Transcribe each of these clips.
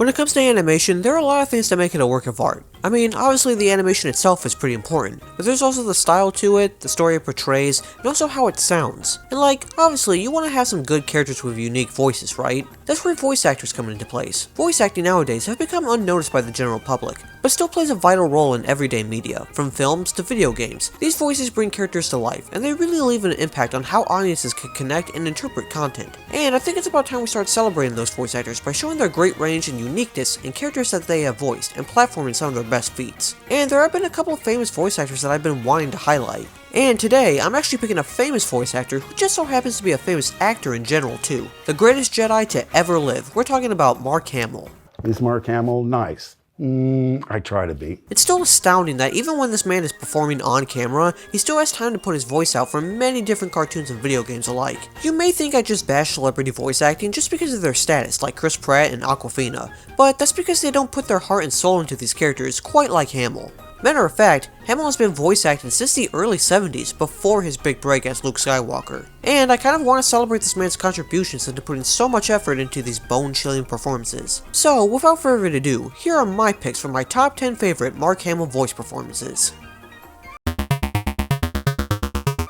When it comes to animation, there are a lot of things that make it a work of art. I mean, obviously the animation itself is pretty important, but there's also the style to it, the story it portrays, and also how it sounds. And like, obviously you want to have some good characters with unique voices, right? That's where voice actors come into place. Voice acting nowadays have become unnoticed by the general public, but still plays a vital role in everyday media, from films to video games. These voices bring characters to life, and they really leave an impact on how audiences can connect and interpret content. And I think it's about time we start celebrating those voice actors by showing their great range and uniqueness in characters that they have voiced, and platforming some of their best feats. And there have been a couple of famous voice actors that I've been wanting to highlight. And today, I'm actually picking a famous voice actor who just so happens to be a famous actor in general too. The greatest Jedi to ever live. We're talking about Mark Hamill. Is Mark Hamill nice? I try to be. It's still astounding that even when this man is performing on camera, he still has time to put his voice out for many different cartoons and video games alike. You may think I just bash celebrity voice acting just because of their status, like Chris Pratt and Awkwafina, but that's because they don't put their heart and soul into these characters quite like Hamill. Matter of fact, Hamill has been voice acting since the early 70s, before his big break as Luke Skywalker. And I kind of want to celebrate this man's contributions into putting so much effort into these bone-chilling performances. So, without further ado, here are my picks for my top 10 favorite Mark Hamill voice performances.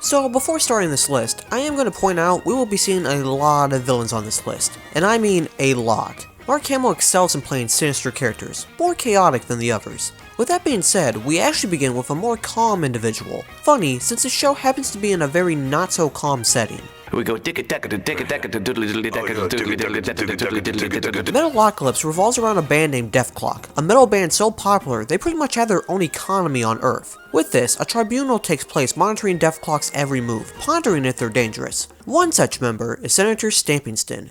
So before starting this list, I am going to point out we will be seeing a lot of villains on this list, and I mean a lot. Mark Hamill excels in playing sinister characters, more chaotic than the others. With that being said, we actually begin with a more calm individual. Funny, since the show happens to be in a very not-so-calm setting. We go Metalocalypse revolves around a band named Dethklok, a metal band so popular they pretty much have their own economy on Earth. With this, a tribunal takes place monitoring Dethklok's every move, pondering if they're dangerous. One such member is Senator Stampingston.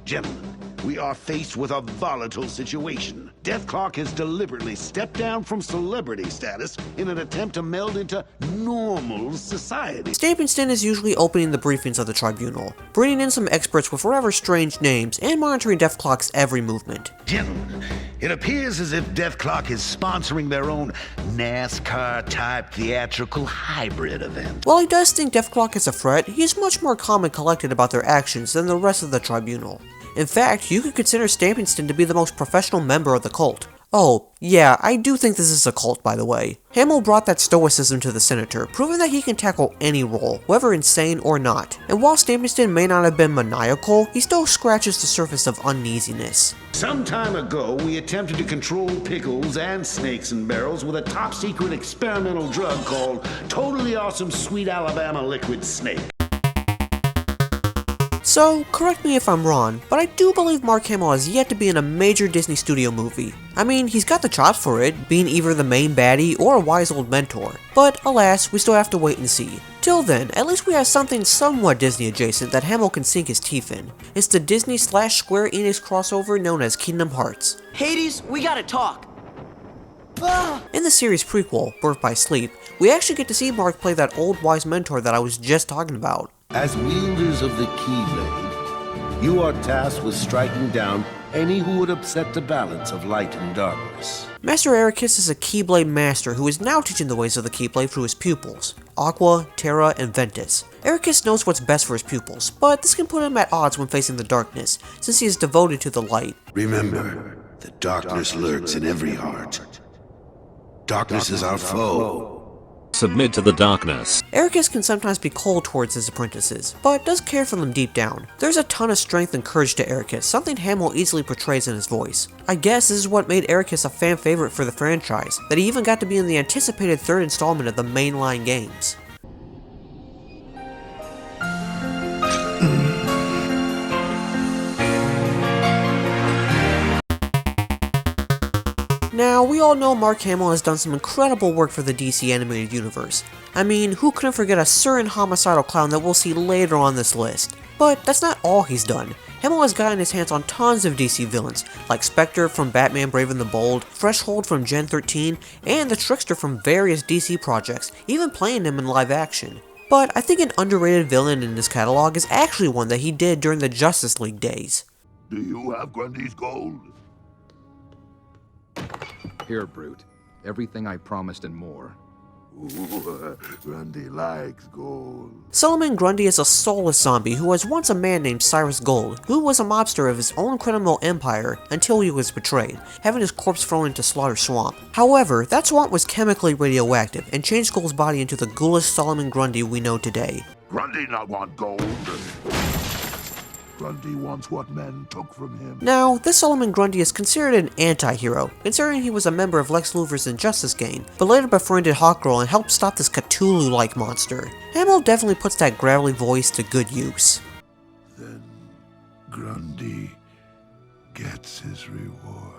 Gentlemen, we are faced with a volatile situation. Dethklok has deliberately stepped down from celebrity status in an attempt to meld into normal society. Stampingston is usually opening the briefings of the tribunal, bringing in some experts with rather strange names, and monitoring Dethklok's every movement. Gentlemen, it appears as if Dethklok is sponsoring their own NASCAR-type theatrical hybrid event. While he does think Dethklok is a threat, he is much more calm and collected about their actions than the rest of the tribunal. In fact, you could consider Stampingston to be the most professional member of the cult. Oh, yeah, I do think this is a cult, by the way. Hamill brought that stoicism to the senator, proving that he can tackle any role, whether insane or not. And while Stampingston may not have been maniacal, he still scratches the surface of uneasiness. Some time ago, we attempted to control pickles and snakes and barrels with a top-secret experimental drug called Totally Awesome Sweet Alabama Liquid Snake. So, correct me if I'm wrong, but I do believe Mark Hamill has yet to be in a major Disney studio movie. I mean, he's got the chops for it, being either the main baddie or a wise old mentor. But alas, we still have to wait and see. Till then, at least we have something somewhat Disney adjacent that Hamill can sink his teeth in. It's the Disney/Square Enix crossover known as Kingdom Hearts. Hades, we gotta talk. In the series prequel, Birth by Sleep, we actually get to see Mark play that old wise mentor that I was just talking about. As wielders of the Keyblade, you are tasked with striking down any who would upset the balance of light and darkness. Master Ericus is a Keyblade master who is now teaching the ways of the Keyblade through his pupils, Aqua, Terra, and Ventus. Ericus knows what's best for his pupils, but this can put him at odds when facing the darkness, since he is devoted to the light. Remember, the darkness lurks in every heart. Darkness is our foe. Submit to the darkness. Ericus can sometimes be cold towards his apprentices, but does care for them deep down. There's a ton of strength and courage to Ericus, something Hamill easily portrays in his voice. I guess this is what made Ericus a fan favorite for the franchise, that he even got to be in the anticipated third installment of the mainline games. Now, we all know Mark Hamill has done some incredible work for the DC animated universe. I mean, who couldn't forget a certain homicidal clown that we'll see later on this list? But that's not all he's done. Hamill has gotten his hands on tons of DC villains, like Spectre from Batman Brave and the Bold, Threshold from Gen 13, and the Trickster from various DC projects, even playing him in live action. But I think an underrated villain in his catalog is actually one that he did during the Justice League days. Do you have Grundy's gold? Here, Brute. Everything I promised and more. Grundy likes gold. Solomon Grundy is a soulless zombie who was once a man named Cyrus Gold, who was a mobster of his own criminal empire until he was betrayed, having his corpse thrown into Slaughter Swamp. However, that swamp was chemically radioactive and changed Gold's body into the ghoulish Solomon Grundy we know today. Grundy not want gold. Grundy wants what men took from him. Now, this Solomon Grundy is considered an anti-hero, considering he was a member of Lex Luthor's Injustice Gang, but later befriended Hawkgirl and helped stop this Cthulhu-like monster. Hamill definitely puts that gravelly voice to good use. Then Grundy gets his reward.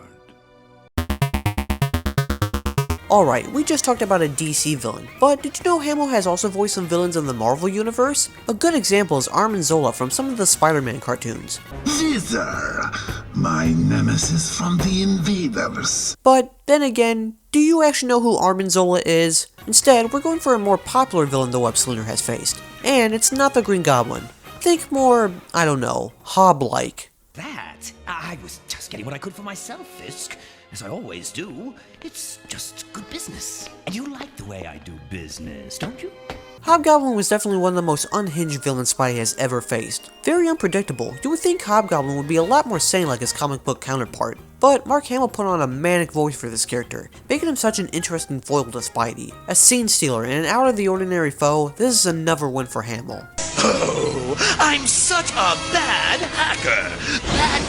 Alright, we just talked about a DC villain, but did you know Hamill has also voiced some villains in the Marvel Universe? A good example is Arnim Zola from some of the Spider-Man cartoons. Thither, my nemesis from the Invaders. But then again, do you actually know who Arnim Zola is? Instead, we're going for a more popular villain the Web Slinger has faced. And it's not the Green Goblin. Think more, I don't know, Hob-like. That? I was just getting what I could for myself, Fisk. As I always do. It's just good business. And you like the way I do business, don't you? Hobgoblin was definitely one of the most unhinged villains Spidey has ever faced. Very unpredictable, you would think Hobgoblin would be a lot more sane like his comic book counterpart. But Mark Hamill put on a manic voice for this character, making him such an interesting foil to Spidey. A scene stealer and an out-of-the-ordinary foe, this is another win for Hamill. Oh, I'm such a bad hacker! Bad.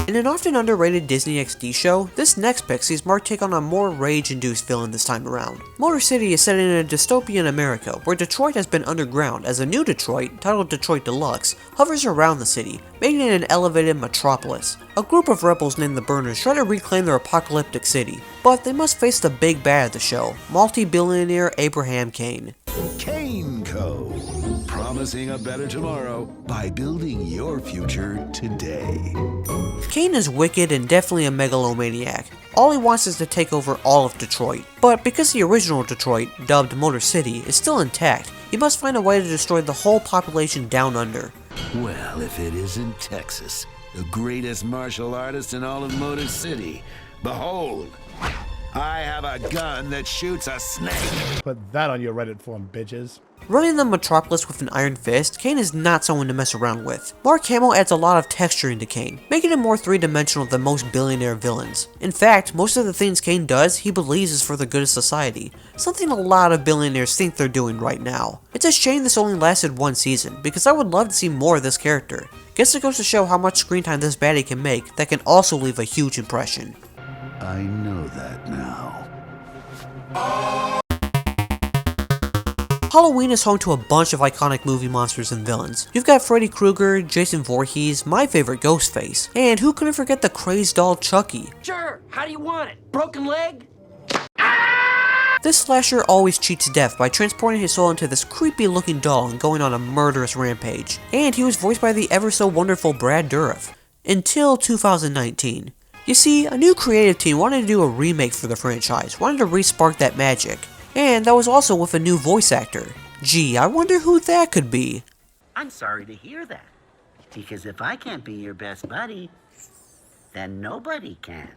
In an often underrated Disney XD show, this next pick sees Mark take on a more rage-induced villain this time around. Motor City is set in a dystopian America, where Detroit has been underground as a new Detroit, titled Detroit Deluxe, hovers around the city, making it an elevated metropolis. A group of rebels named the Burners try to reclaim their apocalyptic city, but they must face the big bad of the show, multi-billionaire Abraham Cain. Cain Co. Promising a better tomorrow by building your future today. Cain is wicked and definitely a megalomaniac. All he wants is to take over all of Detroit. But because the original Detroit, dubbed Motor City, is still intact, he must find a way to destroy the whole population down under. Well, if it isn't Texas, the greatest martial artist in all of Motor City. Behold, I have a gun that shoots a snake. Put that on your Reddit forum, bitches. Running the metropolis with an iron fist, Cain is not someone to mess around with. Mark Hamill adds a lot of texture into Cain, making him more three-dimensional than most billionaire villains. In fact, most of the things Cain does, he believes is for the good of society, something a lot of billionaires think they're doing right now. It's a shame this only lasted one season, because I would love to see more of this character. Guess it goes to show how much screen time this baddie can make that can also leave a huge impression. I know that now. Halloween is home to a bunch of iconic movie monsters and villains. You've got Freddy Krueger, Jason Voorhees, my favorite Ghostface, and who couldn't forget the crazed doll Chucky? Sure, how do you want it? Broken leg? This slasher always cheats death by transporting his soul into this creepy looking doll and going on a murderous rampage. And he was voiced by the ever so wonderful Brad Dourif. Until 2019. You see, a new creative team wanted to do a remake for the franchise, wanted to re-spark that magic. And that was also with a new voice actor. Gee, I wonder who that could be. I'm sorry to hear that, because if I can't be your best buddy, then nobody can.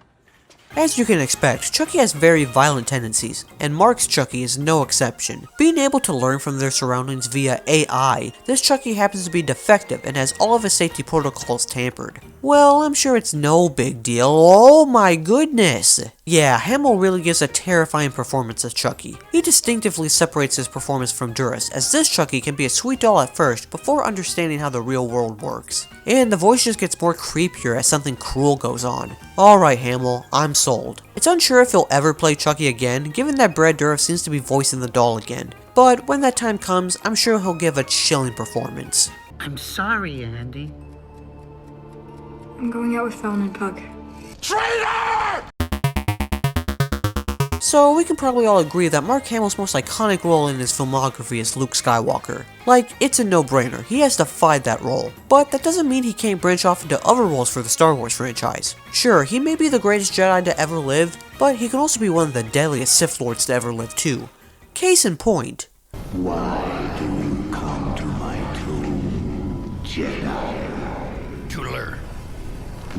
As you can expect, Chucky has very violent tendencies, and Mark's Chucky is no exception. Being able to learn from their surroundings via AI, this Chucky happens to be defective and has all of his safety protocols tampered. Well, I'm sure it's no big deal. Oh my goodness! Yeah, Hamill really gives a terrifying performance as Chucky. He distinctively separates his performance from Duras, as this Chucky can be a sweet doll at first before understanding how the real world works. And the voice just gets more creepier as something cruel goes on. Alright Hamill, I'm sold. It's unsure if he'll ever play Chucky again, given that Brad Dourif seems to be voicing the doll again. But when that time comes, I'm sure he'll give a chilling performance. I'm sorry, Andy. I'm going out with Fallon and Pug. So we can probably all agree that Mark Hamill's most iconic role in his filmography is Luke Skywalker. Like, it's a no-brainer, he has defied that role. But that doesn't mean he can't branch off into other roles for the Star Wars franchise. Sure, he may be the greatest Jedi to ever live, but he can also be one of the deadliest Sith Lords to ever live too. Case in point. Why do you come to my tomb, Jedi? To learn.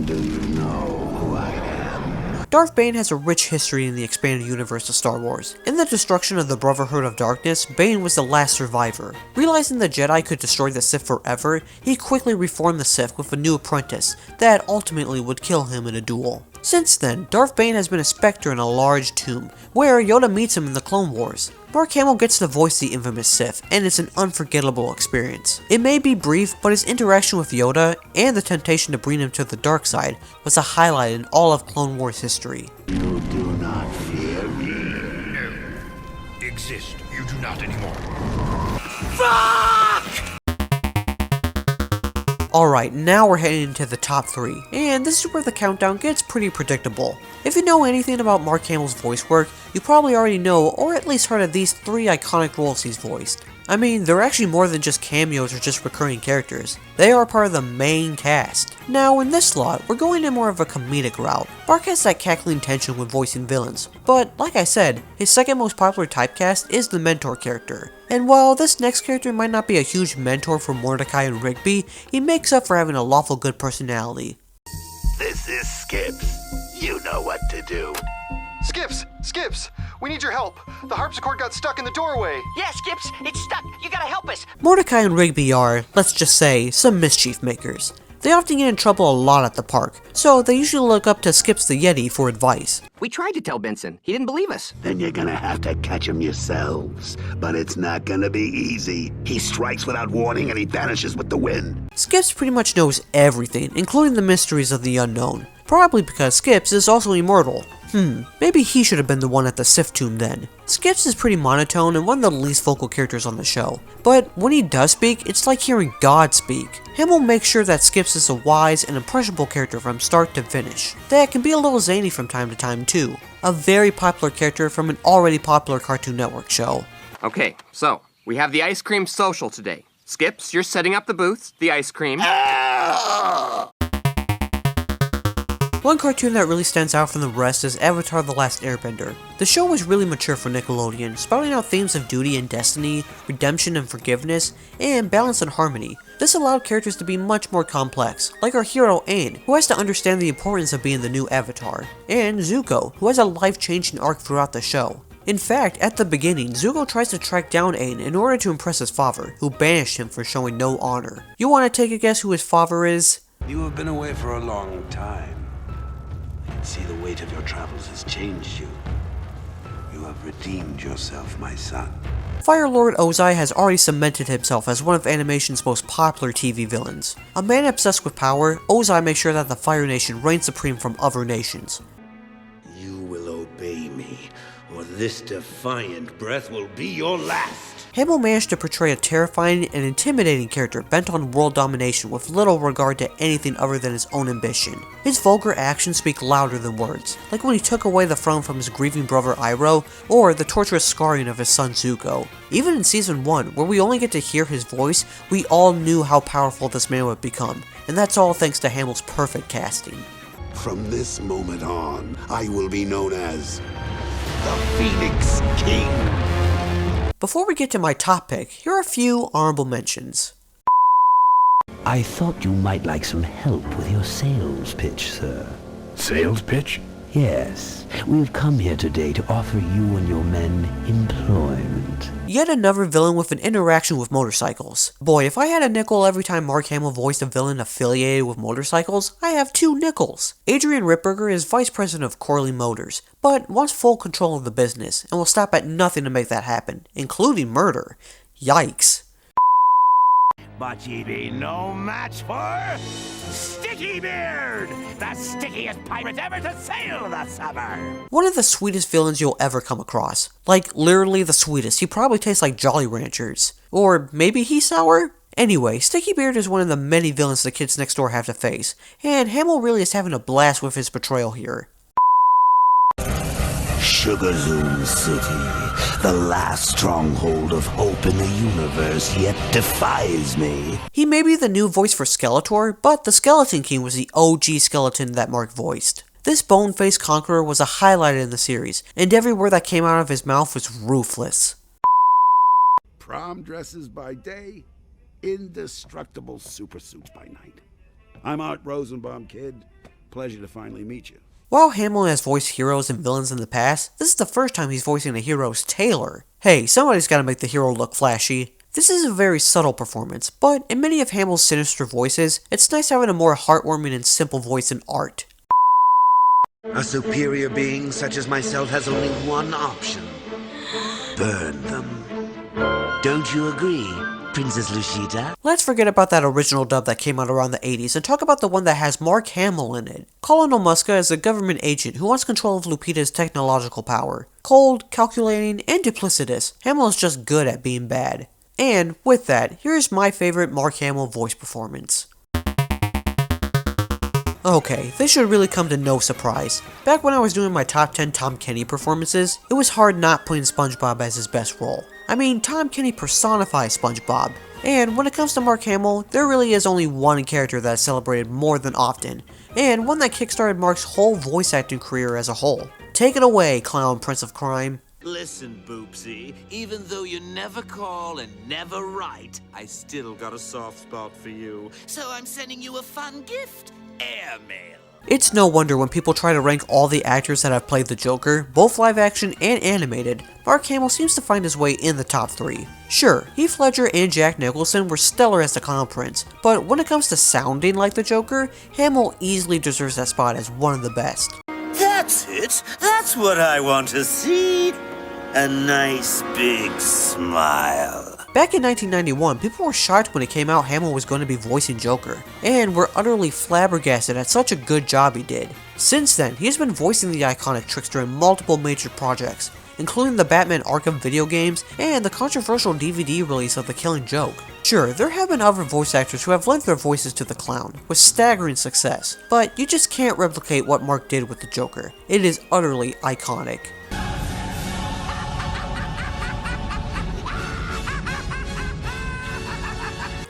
Do you know who I am? Darth Bane has a rich history in the expanded universe of Star Wars. In the destruction of the Brotherhood of Darkness, Bane was the last survivor. Realizing the Jedi could destroy the Sith forever, he quickly reformed the Sith with a new apprentice that ultimately would kill him in a duel. Since then, Darth Bane has been a specter in a large tomb, where Yoda meets him in the Clone Wars. Mark Hamill gets to voice the infamous Sith, and it's an unforgettable experience. It may be brief, but his interaction with Yoda, and the temptation to bring him to the dark side, was a highlight in all of Clone Wars history. You do not fear me. No. Exist. You do not anymore. Alright, now we're heading into the top 3, and this is where the countdown gets pretty predictable. If you know anything about Mark Hamill's voice work, you probably already know or at least heard of these 3 iconic roles he's voiced. I mean, they're actually more than just cameos or just recurring characters. They are part of the main cast. Now, in this slot, we're going in more of a comedic route. Mark has that cackling tension when voicing villains, but like I said, his second most popular typecast is the mentor character. And while this next character might not be a huge mentor for Mordecai and Rigby, he makes up for having a lawful good personality. This is Skips. You know what to do. Skips! We need your help. The harpsichord got stuck in the doorway. Yeah, Skips, it's stuck. You gotta help us. Mordecai and Rigby are, let's just say, some mischief makers. They often get in trouble a lot at the park, so they usually look up to Skips the Yeti for advice. We tried to tell Benson. He didn't believe us. Then you're gonna have to catch him yourselves. But it's not gonna be easy. He strikes without warning and he vanishes with the wind. Skips pretty much knows everything, including the mysteries of the unknown. Probably because Skips is also immortal. Maybe he should have been the one at the Sith tomb then. Skips is pretty monotone and one of the least vocal characters on the show, but when he does speak, it's like hearing God speak. Hamill makes sure that Skips is a wise and impressionable character from start to finish, that can be a little zany from time to time too. A very popular character from an already popular Cartoon Network show. Okay, so, we have the ice cream social today. Skips, you're setting up the booths, the ice cream. One cartoon that really stands out from the rest is Avatar: The Last Airbender. The show was really mature for Nickelodeon, spouting out themes of duty and destiny, redemption and forgiveness, and balance and harmony. This allowed characters to be much more complex, like our hero Aang, who has to understand the importance of being the new Avatar, and Zuko, who has a life-changing arc throughout the show. In fact, at the beginning, Zuko tries to track down Aang in order to impress his father, who banished him for showing no honor. You want to take a guess who his father is? You have been away for a long time. See, the weight of your travels has changed you. You have redeemed yourself, my son. Fire Lord Ozai has already cemented himself as one of animation's most popular TV villains. A man obsessed with power, Ozai makes sure that the Fire Nation reigns supreme from other nations. You will obey me, or this defiant breath will be your last. Hamill managed to portray a terrifying and intimidating character bent on world domination with little regard to anything other than his own ambition. His vulgar actions speak louder than words, like when he took away the throne from his grieving brother Iroh, or the torturous scarring of his son Zuko. Even in Season 1, where we only get to hear his voice, we all knew how powerful this man would become, and that's all thanks to Hamill's perfect casting. From this moment on, I will be known as the Phoenix King. Before we get to my top pick, here are a few honorable mentions. I thought you might like some help with your sales pitch, sir. Sales pitch? Yes. We've come here today to offer you and your men employment. Yet another villain with an interaction with motorcycles. Boy, if I had a nickel every time Mark Hamill voiced a villain affiliated with motorcycles, I have 2 nickels. Adrian Ripperger is vice president of Corley Motors, but wants full control of the business, and will stop at nothing to make that happen, including murder. Yikes. But ye be no match for Sticky Beard, the stickiest pirate ever to sail the summer. One of the sweetest villains you'll ever come across. Like, literally the sweetest. He probably tastes like Jolly Ranchers. Or maybe he's sour? Anyway, Sticky Beard is one of the many villains the kids next door have to face, and Hamill really is having a blast with his portrayal here. Sugar Zoom City, the last stronghold of hope in the universe, yet defies me. He may be the new voice for Skeletor, but the Skeleton King was the OG skeleton that Mark voiced. This bone-faced conqueror was a highlight in the series, and every word that came out of his mouth was ruthless. Prom dresses by day, indestructible supersuits by night. I'm Art Rosenbaum, kid. Pleasure to finally meet you. While Hamill has voiced heroes and villains in the past, this is the first time he's voicing a hero's tailor. Hey, somebody's gotta make the hero look flashy. This is a very subtle performance, but in many of Hamill's sinister voices, it's nice having a more heartwarming and simple voice in art. A superior being such as myself has only one option. Burn them. Don't you agree, Princess Lucita? Let's forget about that original dub that came out around the 80s and talk about the one that has Mark Hamill in it. Colonel Muska is a government agent who wants control of Lupita's technological power. Cold, calculating, and duplicitous, Hamill is just good at being bad. And with that, here's my favorite Mark Hamill voice performance. Okay, this should really come to no surprise. Back when I was doing my top 10 Tom Kenny performances, it was hard not putting SpongeBob as his best role. I mean, Tom Kenny personifies SpongeBob. And when it comes to Mark Hamill, there really is only one character that is celebrated more than often, and one that kickstarted Mark's whole voice acting career as a whole. Take it away, Clown Prince of Crime. Listen, Boopsy, even though you never call and never write, I still got a soft spot for you. So I'm sending you a fun gift. Airmail. It's no wonder when people try to rank all the actors that have played the Joker, both live action and animated, Mark Hamill seems to find his way in the top 3. Sure, Heath Ledger and Jack Nicholson were stellar as the Clown Prince, but when it comes to sounding like the Joker, Hamill easily deserves that spot as one of the best. That's it. That's what I want to see. A nice big smile. Back in 1991, people were shocked when it came out Hamill was going to be voicing Joker, and were utterly flabbergasted at such a good job he did. Since then, he's been voicing the iconic trickster in multiple major projects, including the Batman Arkham video games and the controversial DVD release of The Killing Joke. Sure, there have been other voice actors who have lent their voices to the clown, with staggering success, but you just can't replicate what Mark did with the Joker. It is utterly iconic.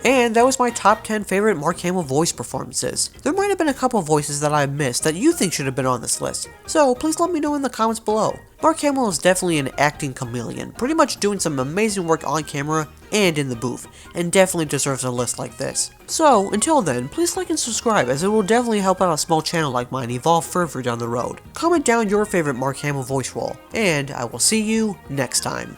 And that was my top 10 favorite Mark Hamill voice performances. There might have been a couple voices that I missed that you think should have been on this list, so please let me know in the comments below. Mark Hamill is definitely an acting chameleon, pretty much doing some amazing work on camera and in the booth, and definitely deserves a list like this. So, until then, please like and subscribe as it will definitely help out a small channel like mine evolve further down the road. Comment down your favorite Mark Hamill voice role, and I will see you next time.